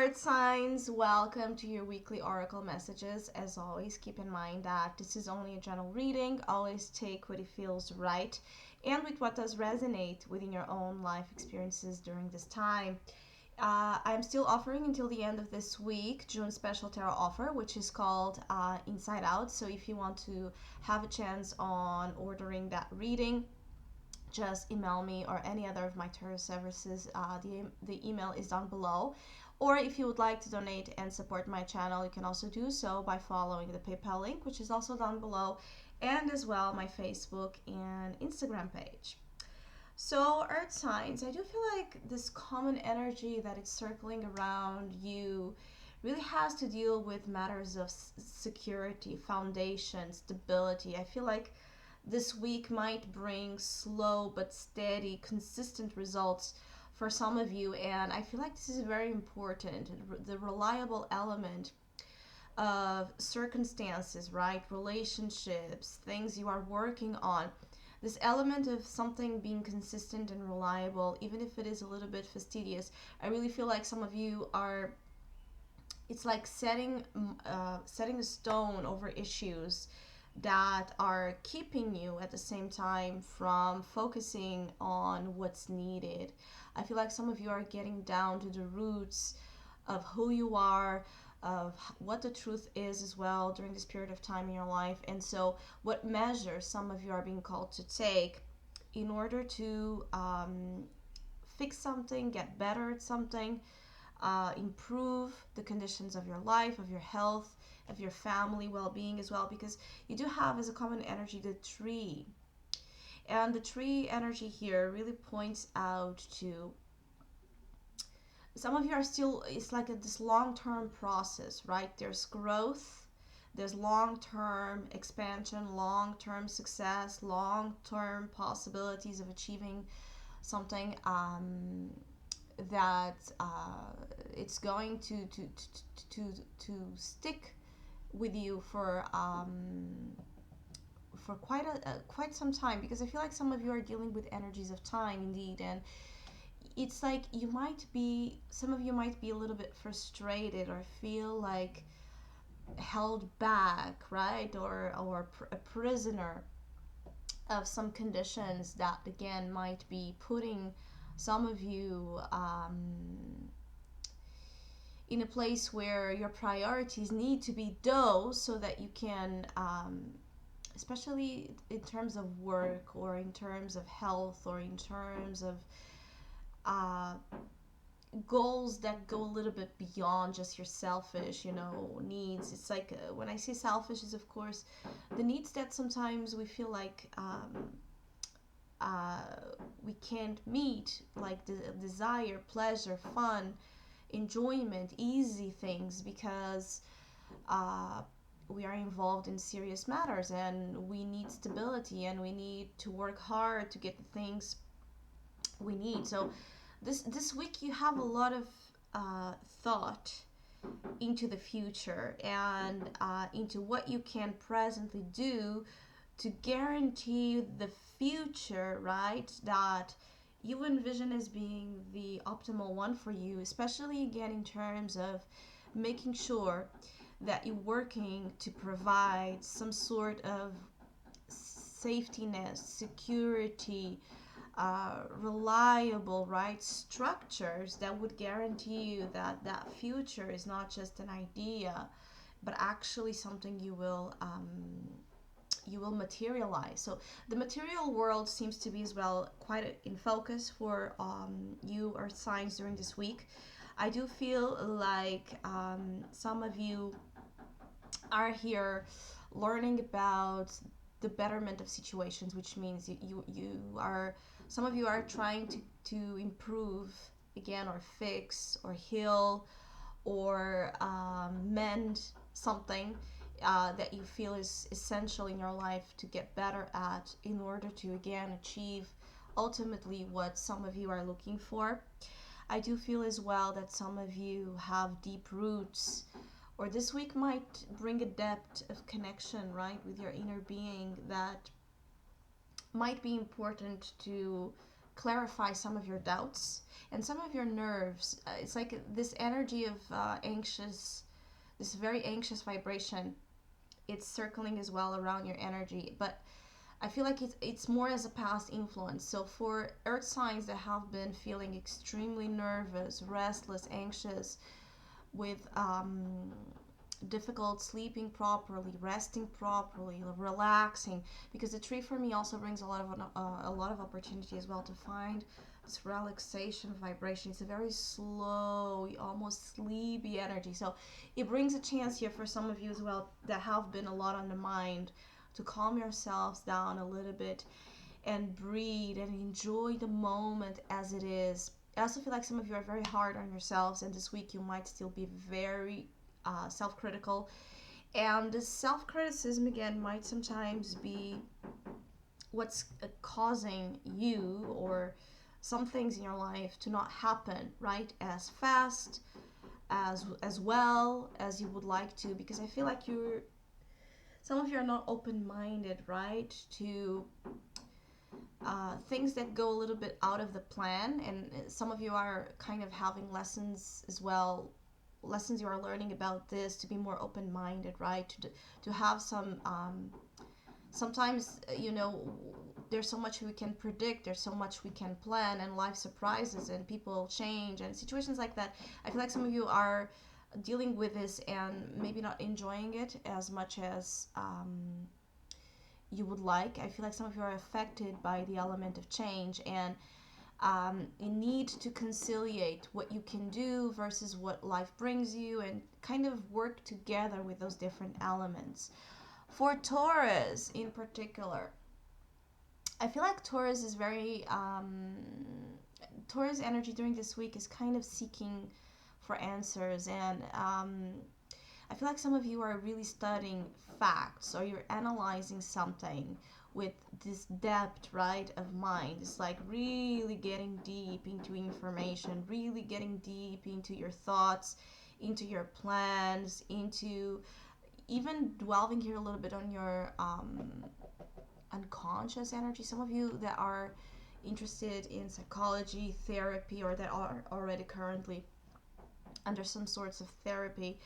Earth signs, welcome to your weekly oracle messages. As always, keep in mind that this is only a general reading. Always take what it feels right and with what does resonate within your own life experiences during this time. I'm still offering until the end of this week June special tarot offer, which is called Inside Out. So if you want to have a chance on ordering that reading, just email me or any other of my tarot services. The email is down below. Or if you would like to donate and support my channel, you can also do so by following the PayPal link, which is also down below, and as well my Facebook and Instagram page. So, Earth signs, I do feel like this common energy that is circling around you really has to deal with matters of security, foundation, stability. I feel like this week might bring slow but steady, consistent results for some of you, and I feel like this is very important. The reliable element of circumstances, right? Relationships, things you are working on. This element of something being consistent and reliable, even if it is a little bit fastidious, I really feel like some of you are. It's like setting a stone over issues that are keeping you at the same time from focusing on what's needed. I feel like some of you are getting down to the roots of who you are, of what the truth is as well during this period of time in your life. And so, what measures some of you are being called to take in order to fix something, get better at something, improve the conditions of your life, of your health, of your family well-being as well, because you do have as a common energy the tree. And the tree energy here really points out to some of you are still, it's like this long-term process, right? There's growth, there's long-term expansion, long-term success, long-term possibilities of achieving something that it's going to stick with you for quite some time, because I feel like some of you are dealing with energies of time indeed, and it's like some of you might be a little bit frustrated or feel like held back, right? Or a prisoner of some conditions that again might be putting some of you in a place where your priorities need to be those so that you can especially in terms of work or in terms of health or in terms of uh, goals that go a little bit beyond just your selfish, needs. It's like when I say selfish is of course the needs that sometimes we feel like uh, we can't meet, like the desire, pleasure, fun, enjoyment, easy things, because uh, we are involved in serious matters and we need stability and we need to work hard to get the things we need. So this week you have a lot of thought into the future and into what you can presently do to guarantee the future, right, that you envision as being the optimal one for you, especially again in terms of making sure that you're working to provide some sort of safety net, security, reliable, right, structures that would guarantee you that that future is not just an idea, but actually something you will materialize. So the material world seems to be as well quite in focus for you Earth signs during this week. I do feel like some of you are here learning about the betterment of situations, which means you are, some of you are trying to improve again or fix or heal or mend something that you feel is essential in your life to get better at in order to again achieve ultimately what some of you are looking for. I do feel as well that some of you have deep roots, or this week might bring a depth of connection, right, with your inner being that might be important to clarify some of your doubts and some of your nerves. It's like this energy of anxious, this very anxious vibration. It's circling as well around your energy, but I feel like it's more as a past influence. So for earth signs that have been feeling extremely nervous, restless, anxious, with difficult sleeping properly, resting properly, relaxing, because the tree for me also brings a lot of opportunity as well to find this relaxation vibration. It's a very slow, almost sleepy energy. So it brings a chance here for some of you as well that have been a lot on the mind to calm yourselves down a little bit and breathe and enjoy the moment as it is. I also feel like some of you are very hard on yourselves, and this week you might still be very self-critical. And the self-criticism again might sometimes be what's causing you or some things in your life to not happen right as fast as well as you would like to, because I feel like some of you are not open-minded, right, to things that go a little bit out of the plan, and some of you are kind of having lessons as well, lessons you are learning about this, to be more open-minded, right, to have some sometimes there's so much we can predict, there's so much we can plan, and life surprises and people change and situations like that. I feel like some of you are dealing with this and maybe not enjoying it as much as you would like. I feel like some of you are affected by the element of change, and you need to conciliate what you can do versus what life brings you, and kind of work together with those different elements. For Taurus in particular, I feel like Taurus is very Taurus energy during this week is kind of seeking for answers, and I feel like some of you are really studying facts, or you're analyzing something with this depth, right, of mind. It's like really getting deep into information, really getting deep into your thoughts, into your plans, into even dwelling here a little bit on your unconscious energy. Some of you that are interested in psychology, therapy, or that are already currently under some sorts of therapy,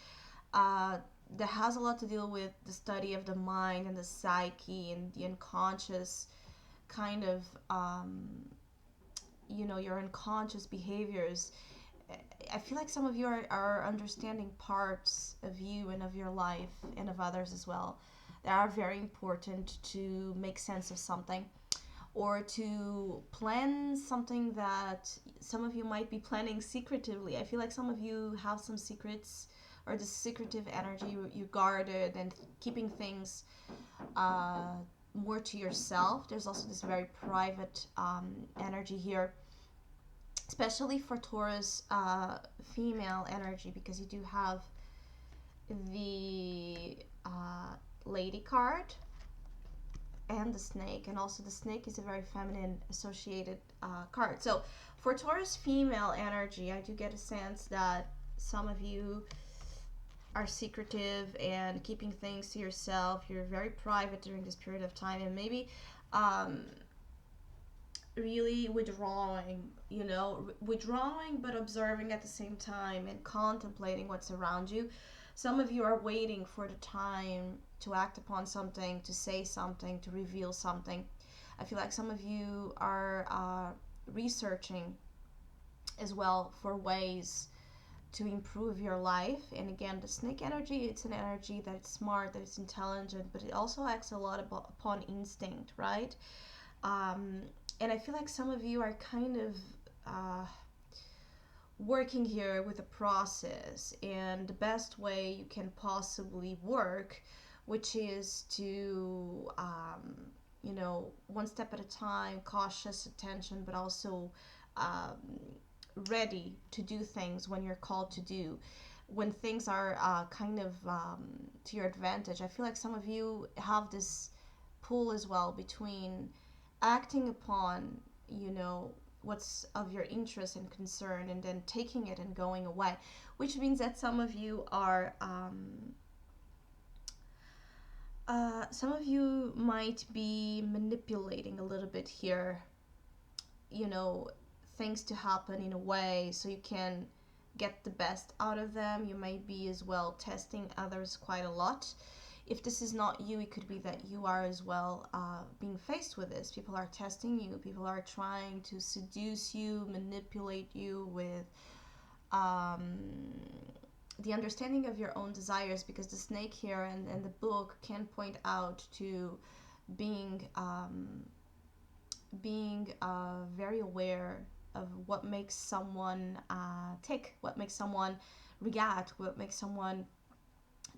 that has a lot to deal with the study of the mind and the psyche and the unconscious kind of your unconscious behaviors. I feel like some of you are understanding parts of you and of your life and of others as well that are very important to make sense of something, or to plan something that some of you might be planning secretively. I feel like some of you have some secrets, or this secretive energy you guarded and keeping things more to yourself. There's also this very private energy here, especially for Taurus female energy, because you do have the lady card and the snake, and also the snake is a very feminine associated card. So for Taurus female energy, I do get a sense that some of you are secretive and keeping things to yourself. You're very private during this period of time, and maybe really withdrawing but observing at the same time and contemplating what's around you. Some of you are waiting for the time to act upon something, to say something, to reveal something. I feel like some of you are researching as well for ways to improve your life. And again, the snake energy, it's an energy that it's smart, that it's intelligent, but it also acts a lot upon instinct, right? And I feel like some of you are kind of working here with a process, and the best way you can possibly work, which is to one step at a time, cautious attention, but also ready to do things when you're called to do, when things are kind of to your advantage. I feel like some of you have this pull as well between acting upon what's of your interest and concern, and then taking it and going away, which means that some of you might be manipulating a little bit here you know, things to happen in a way so you can get the best out of them. You may be as well testing others quite a lot. If this is not you, it could be that you are as well being faced with this. People are testing you. People are trying to seduce you, manipulate you with um, the understanding of your own desires, because the snake here and the book can point out to being very aware of what makes someone tick, what makes someone react, what makes someone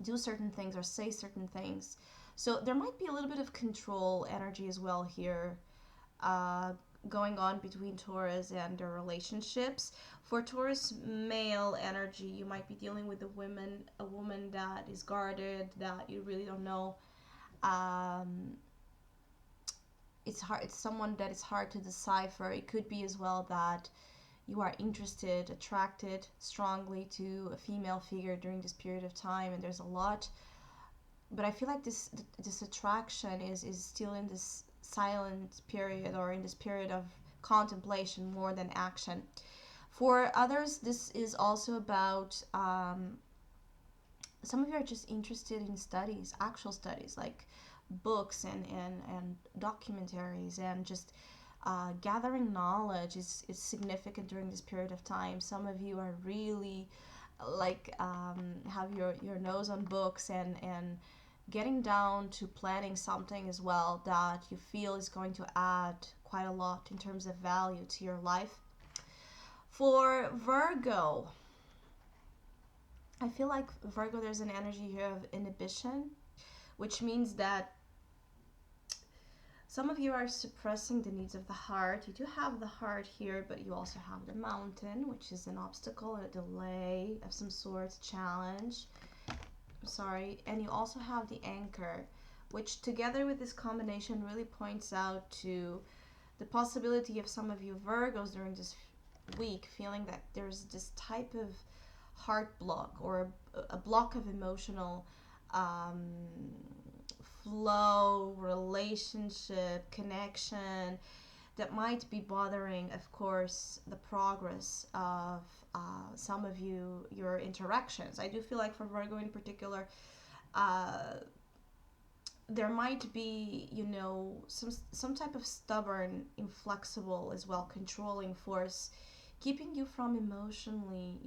do certain things or say certain things. So there might be a little bit of control energy as well here, uh, going on between Taurus and their relationships. For Taurus male energy, you might be dealing with a woman that is guarded, that you really don't know. Um, it's hard. It's someone that is hard to decipher. It could be as well that you are interested, attracted strongly to a female figure during this period of time, and there's a lot. But I feel like this attraction is still in this silent period, or in this period of contemplation more than action. For others, this is also about some of you are just interested in studies, actual studies, like books and documentaries, and just gathering knowledge is significant during this period of time. Some of you are really like have your nose on books and getting down to planning something as well that you feel is going to add quite a lot in terms of value to your life. For Virgo, I feel like Virgo, there's an energy here of inhibition, which means that some of you are suppressing the needs of the heart. You do have the heart here, but you also have the mountain, which is an obstacle, a delay of some sort, challenge. I'm sorry. And you also have the anchor, which together with this combination really points out to the possibility of some of you Virgos during this week feeling that there's this type of heart block, or a block of emotional flow, relationship, connection, that might be bothering, of course, the progress of some of your interactions. I do feel like for Virgo in particular, there might be, some type of stubborn, inflexible, as well controlling force keeping you from emotionally,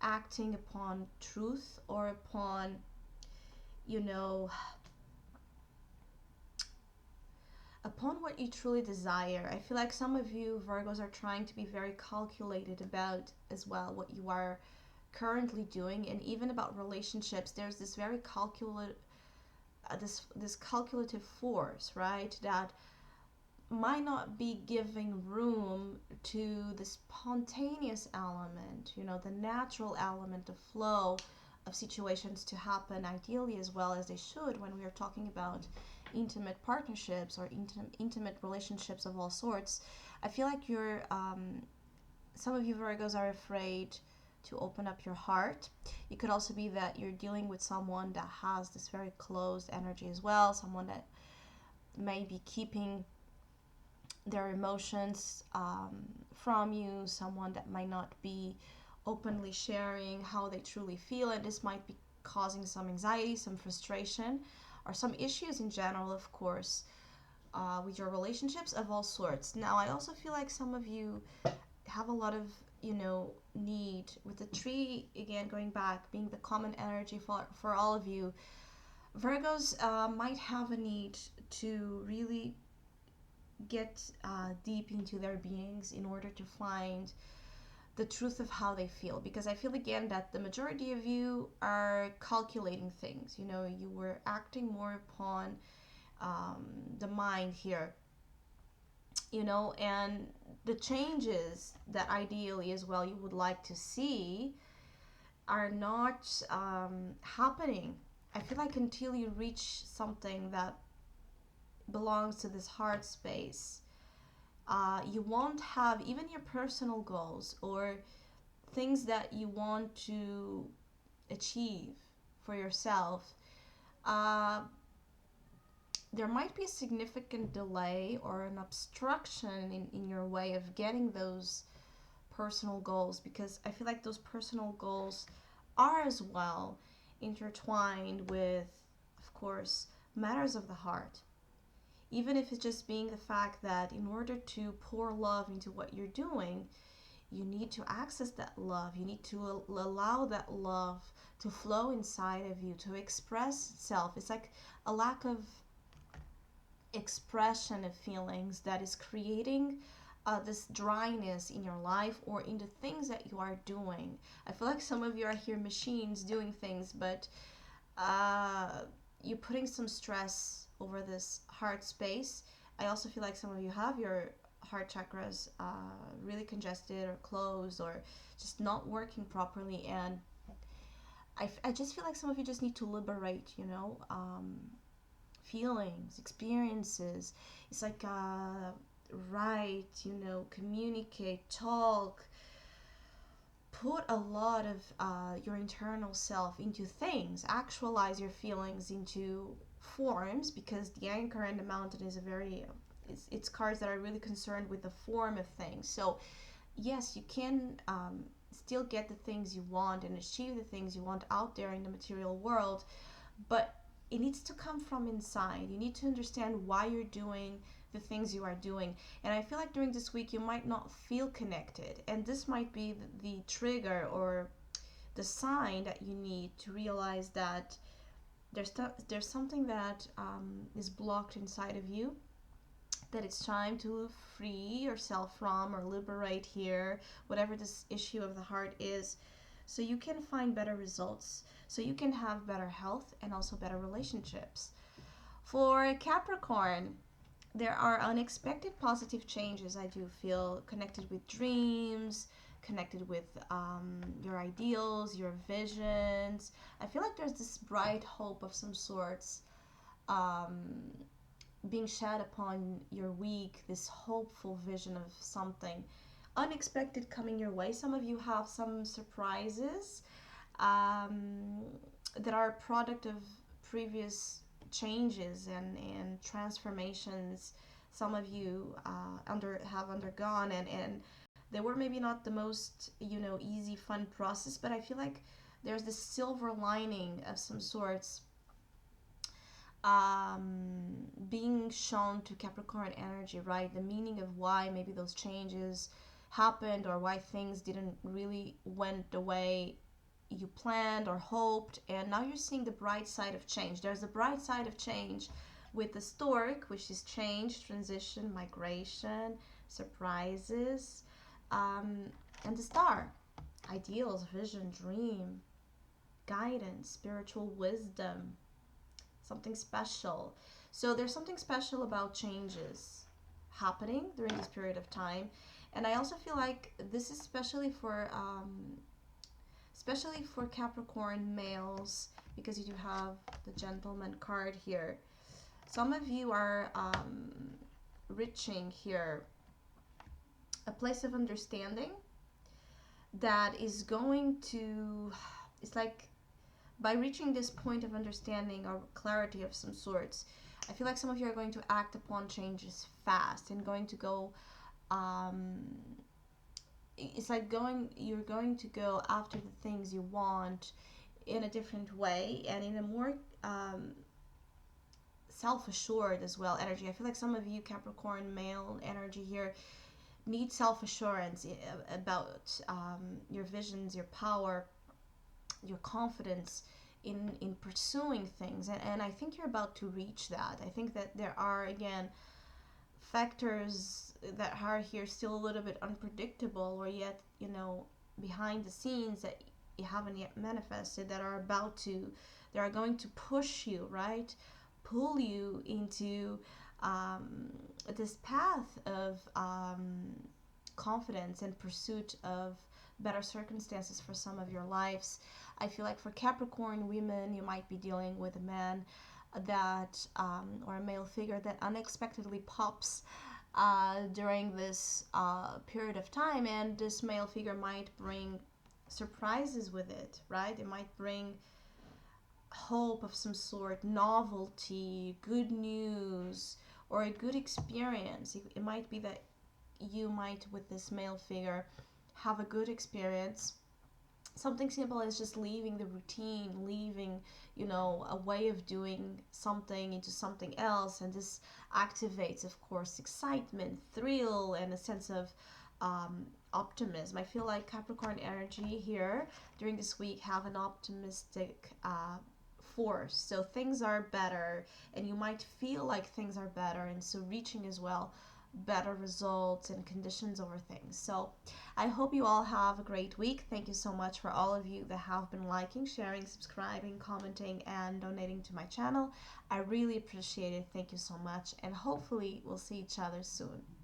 acting upon truth, or upon, you know, upon what you truly desire. I feel like some of you Virgos are trying to be very calculated about as well what you are currently doing, and even about relationships. There's this very this calculative force, right? That might not be giving room to the spontaneous element, the natural element, the flow of situations to happen ideally as well as they should when we are talking about intimate partnerships or intimate relationships of all sorts. I feel like some of you Virgos are afraid to open up your heart. It could also be that you're dealing with someone that has this very closed energy as well, someone that may be keeping their emotions from you, someone that might not be openly sharing how they truly feel, and this might be causing some anxiety, some frustration, or some issues in general, of course, with your relationships of all sorts. Now, I also feel like some of you have a lot of, need with the tree, again, going back, being the common energy for all of you. Virgos might have a need to really get deep into their beings in order to find the truth of how they feel, because I feel again that the majority of you are calculating things. You were acting more upon the mind here, and the changes that ideally as well you would like to see are not happening. I feel like until you reach something that belongs to this heart space, you won't have even your personal goals or things that you want to achieve for yourself. there might be a significant delay or an obstruction in your way of getting those personal goals, because I feel like those personal goals are as well intertwined with, of course, matters of the heart. Even if it's just being the fact that in order to pour love into what you're doing, you need to access that love. You need to allow that love to flow inside of you, to express itself. It's like a lack of expression of feelings that is creating this dryness in your life or in the things that you are doing. I feel like some of you are here machines doing things, but you're putting some stress over this heart space. I also feel like some of you have your heart chakras really congested or closed or just not working properly, and I just feel like some of you just need to liberate, feelings, experiences. It's like write, communicate, talk, put a lot of your internal self into things, actualize your feelings into forms, because the Anchor and the Mountain is a very it's cards that are really concerned with the form of things. So yes, you can still get the things you want and achieve the things you want out there in the material world, but it needs to come from inside. You need to understand why you're doing the things you are doing. And I feel like during this week you might not feel connected, and this might be the trigger or the sign that you need to realize that there's something that is blocked inside of you, that it's time to free yourself from or liberate here, whatever this issue of the heart is, so you can find better results, so you can have better health and also better relationships. For Capricorn, there are unexpected positive changes, I do feel, connected with dreams, connected with your ideals, your visions. I feel like there's this bright hope of some sorts um, being shed upon your week, this hopeful vision of something unexpected coming your way. Some of you have some surprises that are a product of previous changes and transformations some of you have undergone, and they were maybe not the most easy fun process, but I feel like there's this silver lining of some sorts being shown to Capricorn energy, right? The meaning of why maybe those changes happened or why things didn't really went the way you planned or hoped, and now you're seeing the bright side of change. There's a bright side of change with the stork, which is change, transition, migration, surprises, and the star, ideals, vision, dream, guidance, spiritual wisdom, something special. So there's something special about changes happening during this period of time, and I also feel like this is especially for Capricorn males, because you do have the gentleman card here. Some of you are reaching here a place of understanding that is going to, it's like by reaching this point of understanding or clarity of some sorts, I feel like some of you are going to act upon changes fast and going to go it's like you're going to go after the things you want in a different way and in a more self-assured as well energy. I feel like some of you Capricorn male energy here need self-assurance about your visions, your power, your confidence in pursuing things, and I think you're about to reach that. I think that there are, again, factors that are here still a little bit unpredictable, or yet behind the scenes that you haven't yet manifested, that are they are going to push you, right, pull you into this path of confidence and pursuit of better circumstances for some of your lives. I feel like for Capricorn women, you might be dealing with a man that or a male figure that unexpectedly pops during this period of time, and this male figure might bring surprises with it, right? It might bring hope of some sort, novelty, good news, or a good experience. It might be that you might, with this male figure, have a good experience. Something simple as just leaving the routine, leaving, a way of doing something into something else. And this activates, of course, excitement, thrill, and a sense of optimism. I feel like Capricorn energy here during this week have an optimistic force. So things are better, and you might feel like things are better, and so reaching as well better results and conditions over things. So I hope you all have a great week. Thank you so much for all of you that have been liking, sharing, subscribing, commenting, and donating to my channel. I really appreciate it. Thank you so much, and hopefully we'll see each other soon.